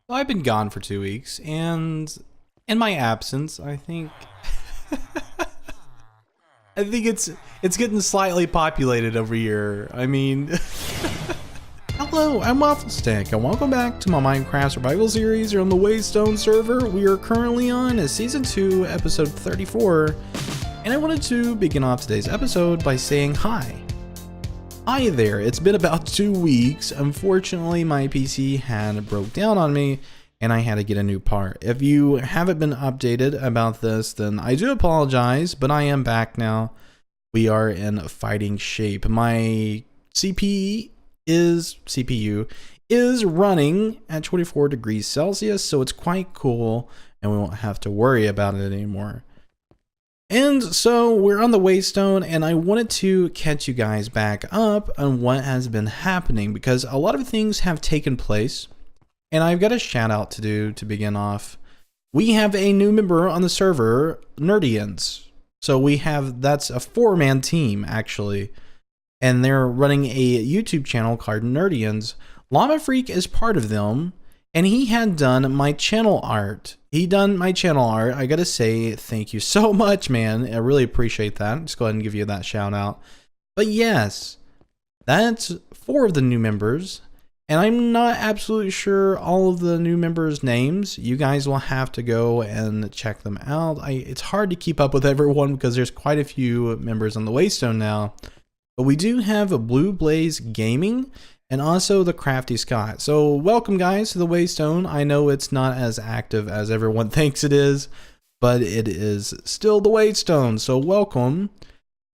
I've been gone for 2 weeks, and in my absence, I think I think it's getting slightly populated over here. I mean, hello, I'm Wafflestick, and welcome back to my Minecraft survival series here on the WayStone server. We are currently on Season 2, Episode 34, and I wanted to begin off today's episode by saying hi. Hi there, it's been about 2 weeks. Unfortunately, my PC had broke down on me and I had to get a new part. If you haven't been updated about this, then I do apologize, but I am back now. We are in fighting shape. My CPU is running at 24 degrees Celsius, so it's quite cool and we won't have to worry about it anymore. And so we're on the WayStone, and I wanted to catch you guys back up on what has been happening because a lot of things have taken place, and I've got a shout out to do to begin off. We have a new member on the server, Nerdians. So that's a 4-man team actually, and they're running a YouTube channel called Nerdians. Llama Freak is part of them, and he had done my channel art. I gotta say thank you so much, man. I really appreciate that. Just go ahead and give you that shout out. But yes, that's 4 of the new members, and I'm not absolutely sure all of the new members' names. You guys will have to go and check them out. It's hard to keep up with everyone because there's quite a few members on the WayStone now. But we do have a BlueBlaze Gaming and also TheCraftyScot. So welcome guys to the WayStone. I know it's not as active as everyone thinks it is, but it is still the WayStone, so welcome.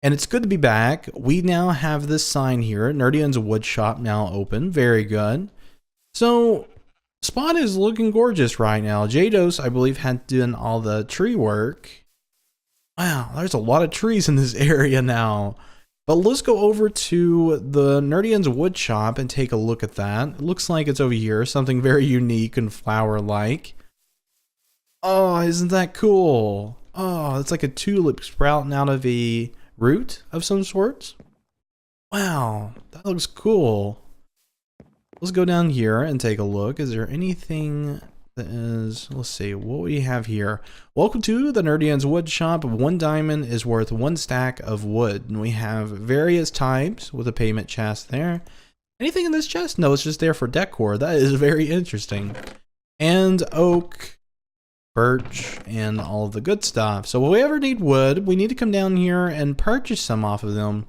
And it's good to be back. We now have this sign here, Nerdians Woodshop now open, very good. So Spot is looking gorgeous right now. Jados, I believe, had done all the tree work. Wow, there's a lot of trees in this area now. But let's go over to the Nerdians Wood Shop and take a look at that. It looks like it's over here, something very unique and flower-like. Oh, isn't that cool? Oh, it's like a tulip sprouting out of a root of some sort. Wow, that looks cool. Let's go down here and take a look. Is there anything that is, let's see, what we have here. Welcome to the Nerdians Wood Shop. 1 diamond is worth 1 stack of wood. And we have various types with a payment chest there. Anything in this chest? No, it's just there for decor. That is very interesting. And oak, birch, and all of the good stuff. So if we ever need wood, we need to come down here and purchase some off of them.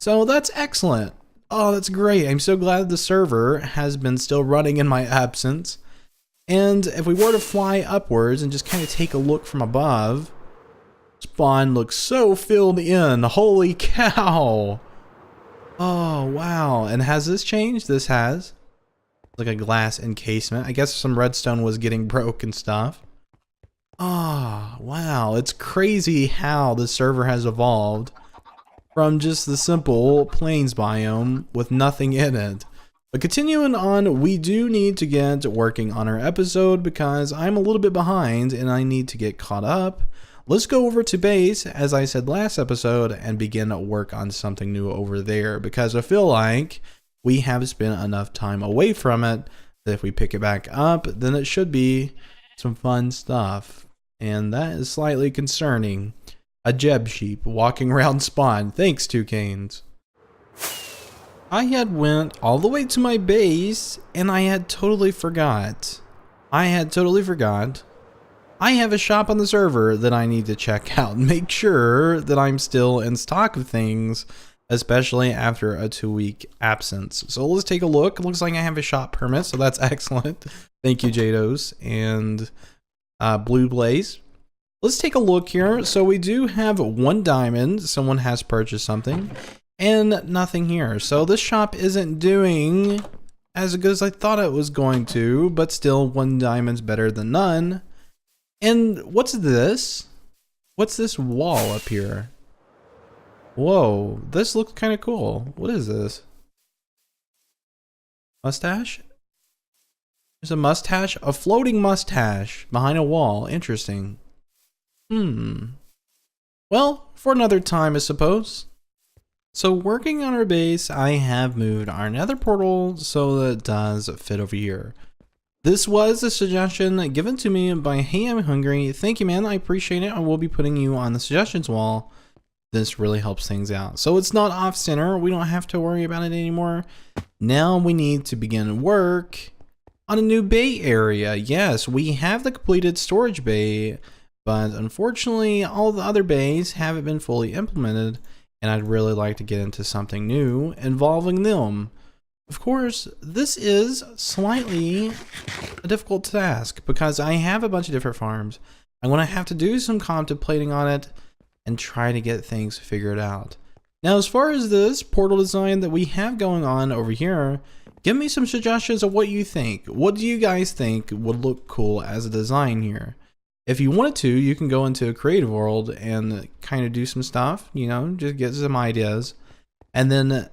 So that's excellent. Oh, that's great. I'm so glad the server has been still running in my absence. And if we were to fly upwards and just kind of take a look from above, spawn looks so filled in. Holy cow. Oh, wow. And has this changed? This has. Like a glass encasement. I guess some redstone was getting broke and stuff. Oh, wow. It's crazy how the server has evolved from just the simple plains biome with nothing in it. But continuing on, we do need to get working on our episode because I'm a little bit behind and I need to get caught up. Let's go over to base, as I said last episode, and begin work on something new over there because I feel like we have spent enough time away from it that if we pick it back up, then it should be some fun stuff. And that is slightly concerning. A Jeb sheep walking around spawn. Thanks, Toucanes. I had went all the way to my base and I had totally forgot. I have a shop on the server that I need to check out and make sure that I'm still in stock of things, especially after a 2-week absence. So let's take a look. It looks like I have a shop permit, so that's excellent. Thank you, Jados and BlueBlaze. Let's take a look here. So we do have 1 diamond. Someone has purchased something. And nothing here. So this shop isn't doing as good as I thought it was going to, but still 1 diamond's better than none. And what's this? What's this wall up here? Whoa, this looks kind of cool. What is this? Mustache? There's a mustache? A floating mustache behind a wall. Interesting. Well, for another time, I suppose. So working on our base, I have moved our Nether Portal so that it does fit over here. This was a suggestion given to me by Hey I'm Hungry. Thank you, man. I appreciate it. I will be putting you on the suggestions wall. This really helps things out. So it's not off center. We don't have to worry about it anymore. Now we need to begin work on a new bay area. Yes, we have the completed storage bay, but unfortunately all the other bays haven't been fully implemented, and I'd really like to get into something new involving them. Of course, this is slightly a difficult task because I have a bunch of different farms. I'm going to have to do some contemplating on it and try to get things figured out. Now, as far as this portal design that we have going on over here, give me some suggestions of what you think. What do you guys think would look cool as a design here? If you wanted to, you can go into a creative world and kind of do some stuff, you know, just get some ideas and then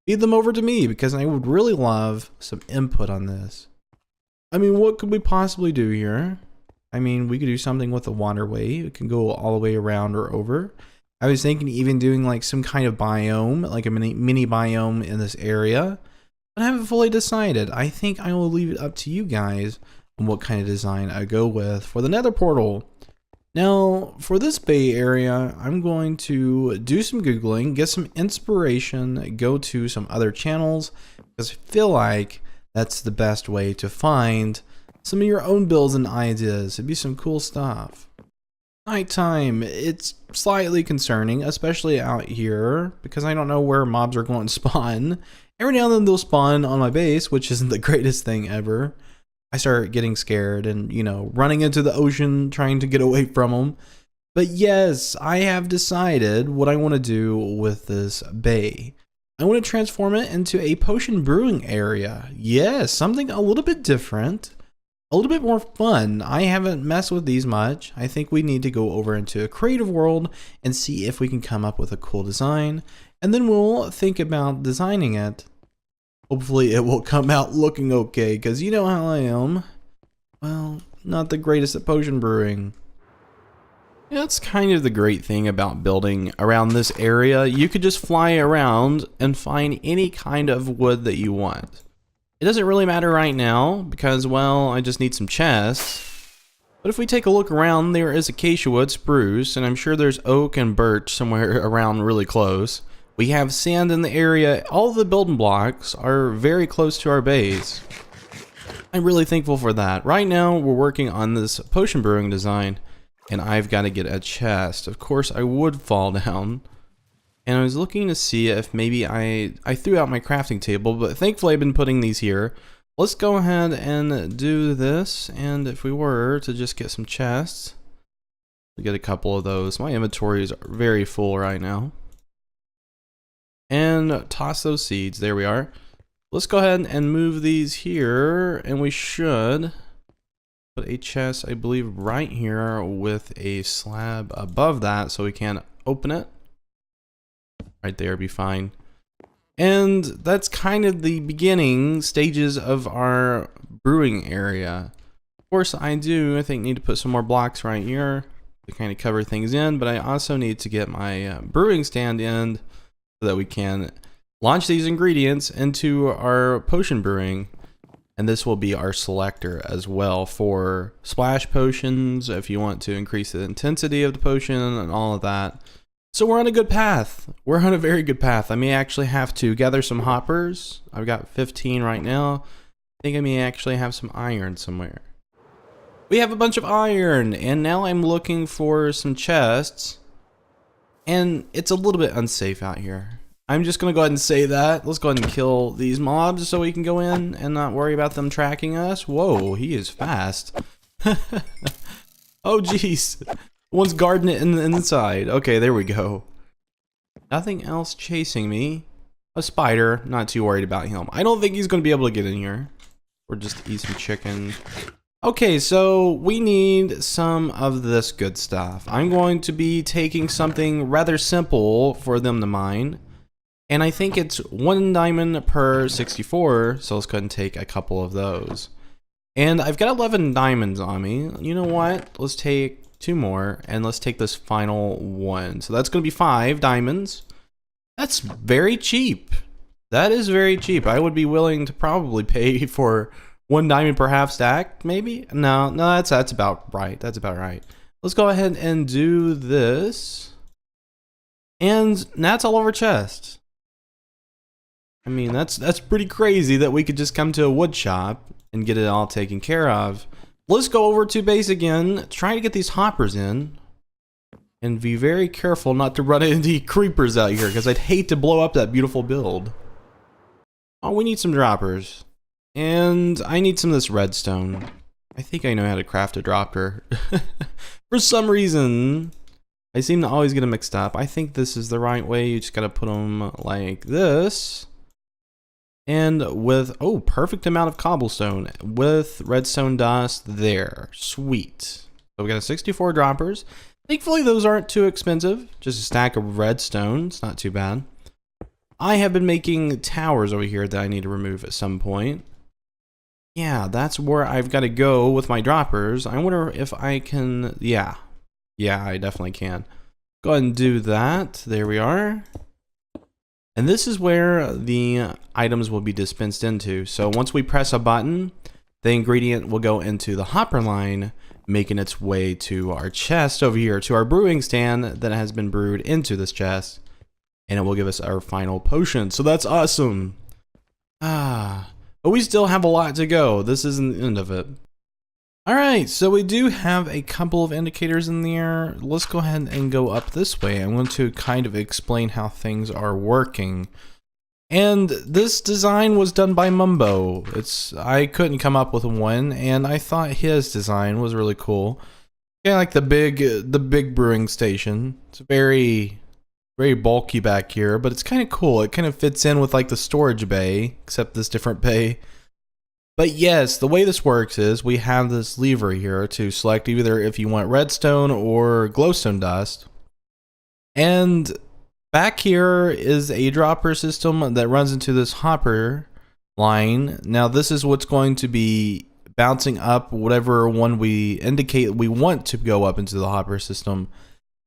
feed them over to me because I would really love some input on this. I mean, what could we possibly do here? I mean, we could do something with the waterway. It can go all the way around or over. I was thinking even doing like some kind of biome, like a mini biome in this area. But I haven't fully decided. I think I will leave it up to you guys on what kind of design I go with for the Nether Portal. Now, for this bay area, I'm going to do some Googling, get some inspiration, go to some other channels, because I feel like that's the best way to find some of your own builds and ideas. It'd be some cool stuff. Nighttime, it's slightly concerning, especially out here, because I don't know where mobs are going to spawn. Every now and then they'll spawn on my base, which isn't the greatest thing ever. I start getting scared and, you know, running into the ocean, trying to get away from them. But yes, I have decided what I want to do with this bay. I want to transform it into a potion brewing area. Yes, something a little bit different, a little bit more fun. I haven't messed with these much. I think we need to go over into a creative world and see if we can come up with a cool design. And then we'll think about designing it. Hopefully it will come out looking okay, because you know how I am. Well, not the greatest at potion brewing. That's kind of the great thing about building around this area. You could just fly around and find any kind of wood that you want. It doesn't really matter right now, because, well, I just need some chests. But if we take a look around, there is acacia wood, spruce, and I'm sure there's oak and birch somewhere around really close. We have sand in the area. All the building blocks are very close to our base. I'm really thankful for that. Right now, we're working on this potion brewing design, and I've got to get a chest. Of course, I would fall down. And I was looking to see if maybe I threw out my crafting table, but thankfully I've been putting these here. Let's go ahead and do this, and if we were to just get some chests, we get a couple of those. My inventory is very full right now. And toss those seeds. There we are. Let's go ahead and move these here, and we should put a chest, I believe, right here with a slab above that so we can open it. Right there, be fine. And that's kind of the beginning stages of our brewing area. Of course, I think need to put some more blocks right here to kind of cover things in, but I also need to get my brewing stand in so that we can launch these ingredients into our potion brewing. And this will be our selector as well for splash potions, if you want to increase the intensity of the potion and all of that. So we're on a good path. We're on a very good path. I may actually have to gather some hoppers. I've got 15 right now. I think I may actually have some iron somewhere. We have a bunch of iron, and now I'm looking for some chests. And it's a little bit unsafe out here. I'm just gonna go ahead and say that. Let's go ahead and kill these mobs so we can go in and not worry about them tracking us. Whoa, he is fast. Oh geez. One's guarding it in the inside. Okay, there we go. Nothing else chasing me. A spider, not too worried about him. I don't think he's gonna be able to get in here. Or just eat some chicken. Okay, so we need some of this good stuff. I'm going to be taking something rather simple for them to mine. And I think it's 1 diamond per 64, so let's go ahead and take a couple of those. And I've got 11 diamonds on me. You know what? Let's take 2 more, and let's take this final one. So that's going to be 5 diamonds. That's very cheap. That is very cheap. I would be willing to probably pay for 1 diamond per half stack, maybe? No, that's about right. That's about right. Let's go ahead and do this. And that's all of our chests. I mean, that's pretty crazy that we could just come to a wood shop and get it all taken care of. Let's go over to base again, try to get these hoppers in. And be very careful not to run into creepers out here, because I'd hate to blow up that beautiful build. Oh, we need some droppers. And I need some of this redstone. I think I know how to craft a dropper. For some reason, I seem to always get them mixed up. I think this is the right way. You just gotta put them like this. And with, oh, perfect amount of cobblestone with redstone dust there. Sweet. So we got 64 droppers. Thankfully, those aren't too expensive. Just a stack of redstone. It's not too bad. I have been making towers over here that I need to remove at some point. Yeah, that's where I've got to go with my droppers. I wonder if I can... Yeah, I definitely can. Go ahead and do that. There we are. And this is where the items will be dispensed into. So once we press a button, the ingredient will go into the hopper line, making its way to our chest over here, to our brewing stand that has been brewed into this chest, and it will give us our final potion. So that's awesome. But we still have a lot to go. This isn't the end of it. Alright, so we do have a couple of indicators in the air. Let's go ahead and go up this way. I'm going to kind of explain how things are working. And this design was done by Mumbo. I couldn't come up with one, and I thought his design was really cool. Kind of like the big brewing station. It's very bulky back here, but it's kind of cool. It kind of fits in with like the storage bay, except this different bay. But yes, the way this works is we have this lever here to select either if you want redstone or glowstone dust. And back here is a dropper system that runs into this hopper line. Now this is what's going to be bouncing up whatever one we indicate we want to go up into the hopper system,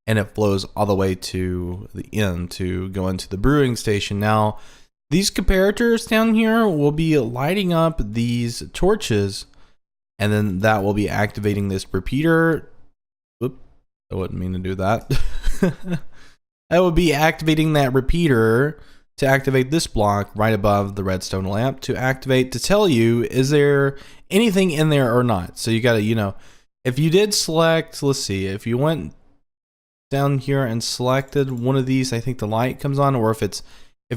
and it flows all the way to the end to go into the brewing station. Now these comparators down here will be lighting up these torches, and then that will be activating this repeater. Whoop, I wouldn't mean to do that. I will be activating that repeater to activate this block right above the redstone lamp to tell you, is there anything in there or not? So you gotta, if you did select, let's see, if you went down here and selected one of these, I think the light comes on, or if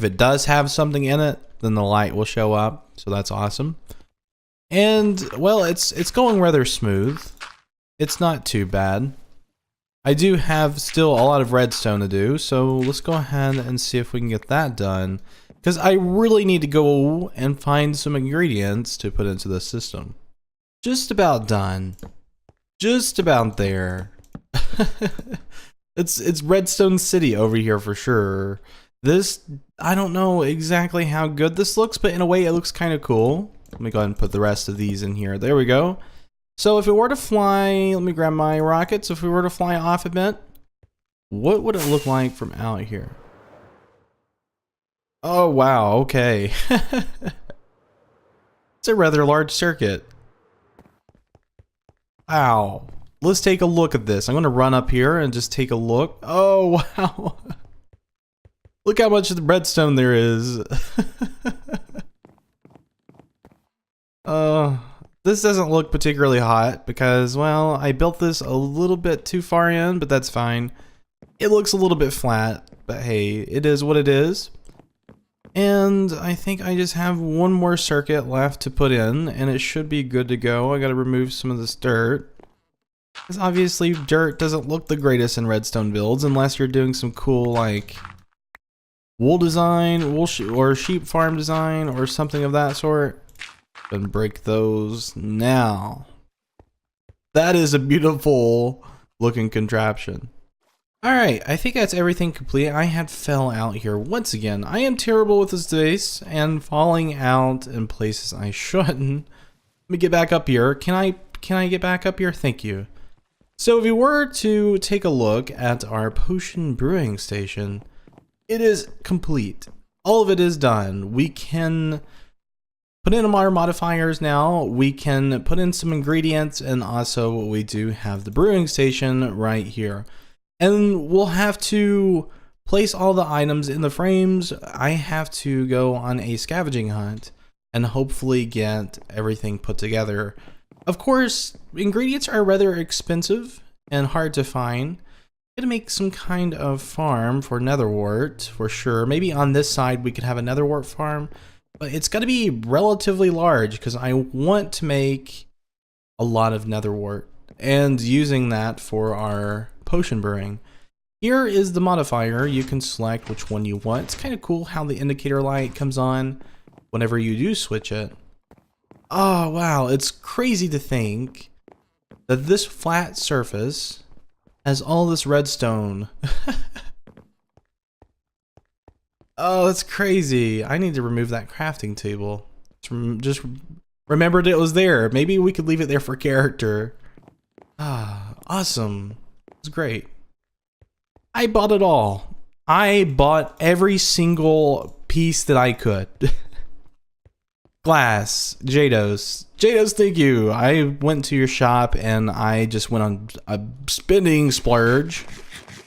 it does have something in it, then the light will show up. So that's awesome. And well, it's going rather smooth. It's not too bad. I do have still a lot of redstone to do, so let's go ahead and see if we can get that done, because I really need to go and find some ingredients to put into the system. Just about done. Just about there. It's Redstone City over here for sure. This, I don't know exactly how good this looks, but in a way it looks kind of cool. Let me go ahead and put the rest of these in here. There we go. So if it were to fly, let me grab my rockets. If we were to fly off a bit, what would it look like from out here? Oh, wow. Okay. It's a rather large circuit. Wow. Let's take a look at this. I'm going to run up here and just take a look. Oh, wow. Look how much redstone there is. This doesn't look particularly hot because, well, I built this a little bit too far in, but that's fine. It looks a little bit flat, but hey, it is what it is. And I think I just have one more circuit left to put in, and it should be good to go. I gotta remove some of this dirt, because obviously dirt doesn't look the greatest in redstone builds unless you're doing some cool, like, wool design, or sheep farm design, or something of that sort. And break those now. That is a beautiful looking contraption. Alright, I think that's everything complete. I had fell out here once again. I am terrible with this base and falling out in places I shouldn't. Let me get back up here. Can I get back up here? Thank you. So if we were to take a look at our potion brewing station, it is complete. All of it is done. We can put in our modifiers now. We can put in some ingredients, and also we do have the brewing station right here. And we'll have to place all the items in the frames. I have to go on a scavenging hunt and hopefully get everything put together. Of course, ingredients are rather expensive and hard to find. Gonna make some kind of farm for netherwort for sure. Maybe on this side we could have a netherwort farm, but it's got to be relatively large because I want to make a lot of netherwort and using that for our potion brewing. Here is the modifier. You can select which one you want. It's kind of cool how the indicator light comes on whenever you do switch it. Oh wow, it's crazy to think that this flat surface has all this redstone. Oh, that's crazy. I need to remove that crafting table. Just remembered it was there. Maybe we could leave it there for character. Ah, awesome. It's great. I bought it all. I bought every single piece that I could. Glass, Jados. Jados, thank you. I went to your shop and I just went on a spending splurge.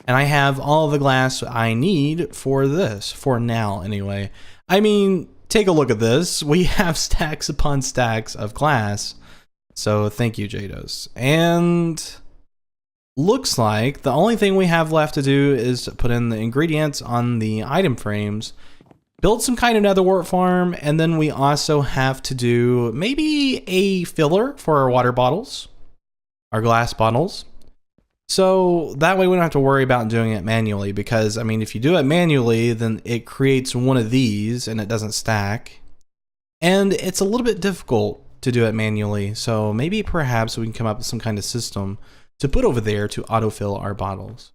And I have all the glass I need for this, for now anyway. I mean, take a look at this. We have stacks upon stacks of glass. So thank you, Jados. And looks like the only thing we have left to do is put in the ingredients on the item frames, build some kind of netherwort farm, and then we also have to do maybe a filler for our water bottles, our glass bottles. So that way we don't have to worry about doing it manually, because I mean, if you do it manually, then it creates one of these and it doesn't stack. And it's a little bit difficult to do it manually. So maybe perhaps we can come up with some kind of system to put over there to autofill our bottles.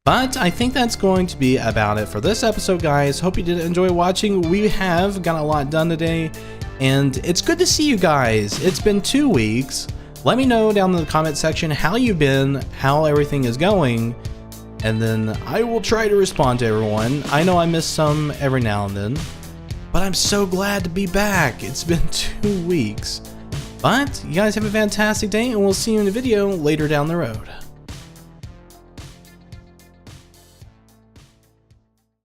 But I think that's going to be about it for this episode, guys. Hope you did enjoy watching. We have got a lot done today, and it's good to see you guys. It's been 2 weeks. Let me know down in the comment section how you've been, how everything is going, and then I will try to respond to everyone. I know I miss some every now and then, but I'm so glad to be back. It's been 2 weeks. But you guys have a fantastic day, and we'll see you in a video later down the road.